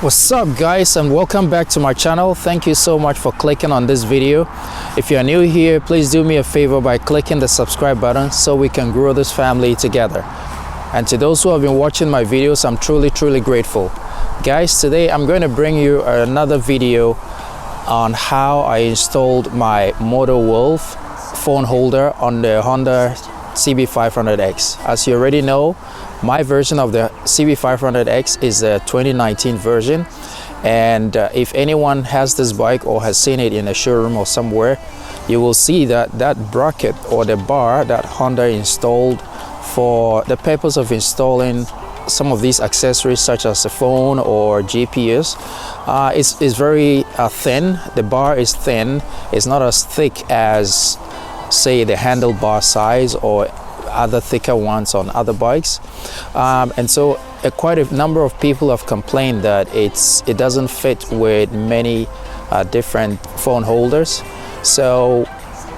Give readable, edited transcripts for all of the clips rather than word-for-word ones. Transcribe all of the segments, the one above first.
What's up guys, and welcome back to my channel. Thank you so much for clicking on this video. If you are new here, please do me a favor by clicking the subscribe button so we can grow this family together. And to those who have been watching my videos, I'm truly grateful. Guys, today I'm going to bring you another video on how I installed my MOTOWOLF phone holder on the Honda CB500X. As you already know, my version of the CB500X is the 2019 version, and if anyone has this bike or has seen it in a showroom or somewhere, you will see that that bracket or the bar that Honda installed for the purpose of installing some of these accessories such as a phone or GPS is very thin. The bar is thin. It's not as thick as, say, the handlebar size or other thicker ones on other bikes, and so quite a number of people have complained that it doesn't fit with many different phone holders. So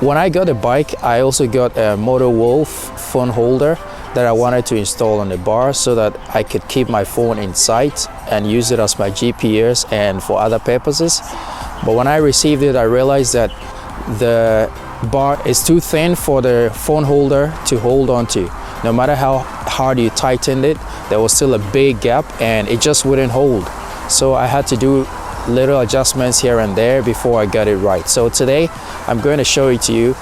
when I got a bike, I also got a MOTOWOLF phone holder that I wanted to install on the bar so that I could keep my phone in sight and use it as my GPS and for other purposes. But when I received it, I realized that the bar is too thin for the phone holder to hold on to. No matter how hard you tightened it, there was still a big gap and it just wouldn't hold. So I had to do little adjustments here and there before I got it right. So today I'm going to show it to you.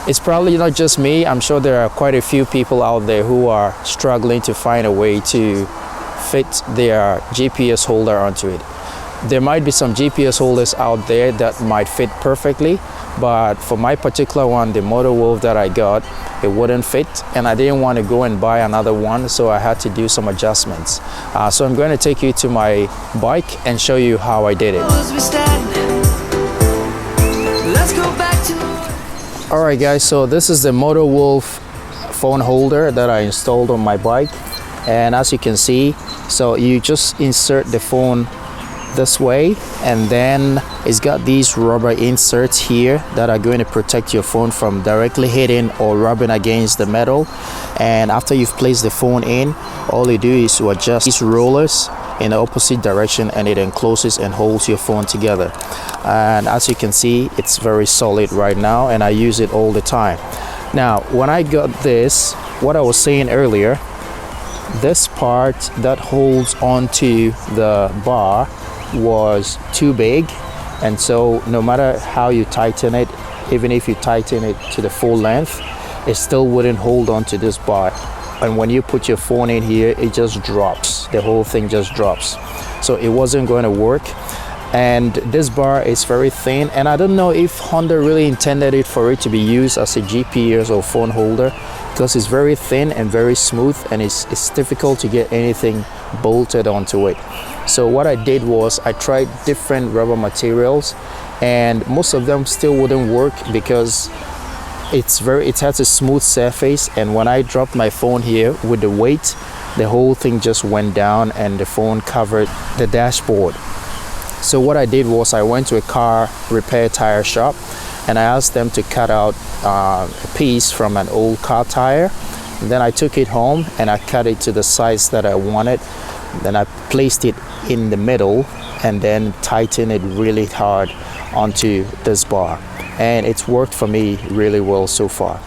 It's probably not just me. I'm sure there are quite a few people out there who are struggling to find a way to fit their GPS holder onto it. There might be some GPS holders out there that might fit perfectly, but for my particular one, the MOTOWOLF that I got, it wouldn't fit, and I didn't want to go and buy another one, so I had to do some adjustments. So I'm going to take you to my bike and show you how I did it. Alright guys, so this is the MOTOWOLF phone holder that I installed on my bike, and as you can see, so you just insert the phone this way, and then it's got these rubber inserts here that are going to protect your phone from directly hitting or rubbing against the metal. And after you've placed the phone in, all you do is to adjust these rollers in the opposite direction, and it encloses and holds your phone together. And as you can see, it's very solid right now, and I use it all the time. Now when I got this, what I was saying earlier, this part that holds onto the bar was too big, and so no matter how you tighten it, even if you tighten it to the full length, it still wouldn't hold on to this bar. And when you put your phone in here, it just drops. The whole thing just drops. So it wasn't going to work. And this bar is very thin, and I don't know if Honda really intended it for it to be used as a GPS or phone holder, because it's very thin and very smooth, and it's difficult to get anything bolted onto it. So what I did was I tried different rubber materials, and most of them still wouldn't work because it has a smooth surface, and when I dropped my phone here with the weight, the whole thing just went down and the phone covered the dashboard. So what I did was I went to a car repair tire shop, and I asked them to cut out a piece from an old car tire. And then I took it home and I cut it to the size that I wanted. Then I placed it in the middle and then tightened it really hard onto this bar, and it's worked for me really well so far.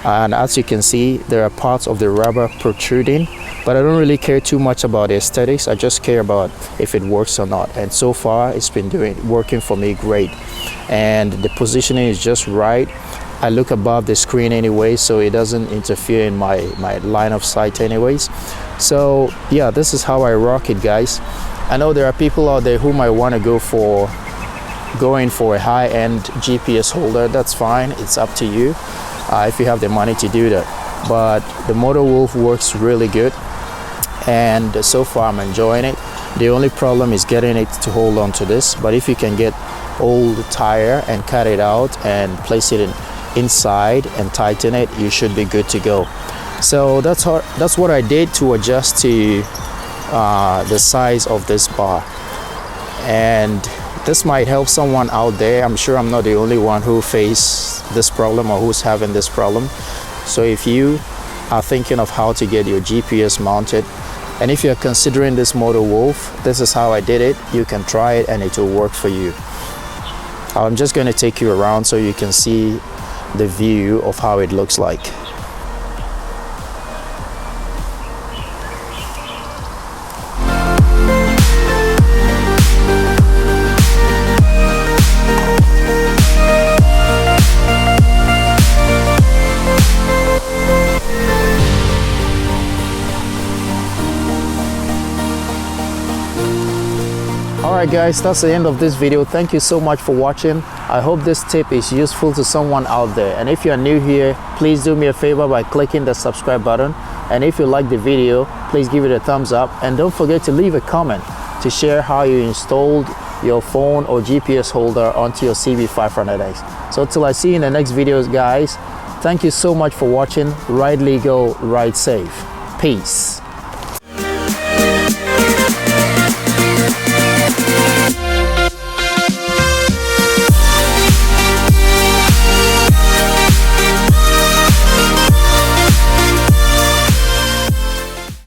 And as you can see, there are parts of the rubber protruding, but I don't really care too much about the aesthetics. I just care about if it works or not, and so far it's been working for me great. And the positioning is just right. I look above the screen anyway, so it doesn't interfere in my line of sight anyways. So yeah, this is how I rock it, guys. I know there are people out there who might want to go for a high-end GPS holder. That's fine, it's up to you if you have the money to do that. But the MOTOWOLF works really good, and so far I'm enjoying it. The only problem is getting it to hold on to this, but if you can get old tire and cut it out and place it inside and tighten it, you should be good to go. So that's what I did to adjust to the size of this bar, and this might help someone out there. I'm sure I'm not the only one who faced this problem or who's having this problem. So if you are thinking of how to get your GPS mounted And if you're considering this MOTOWOLF, this is how I did it. You can try it and it will work for you. I'm just going to take you around so you can see the view of how it looks like. Alright guys, that's the end of this video. Thank you so much for watching. I hope this tip is useful to someone out there. And if you're new here, please do me a favor by clicking the subscribe button. And if you like the video, please give it a thumbs up. And don't forget to leave a comment to share how you installed your phone or GPS holder onto your CB500X. So till I see you in the next videos guys, thank you so much for watching. Ride legal, ride safe. Peace.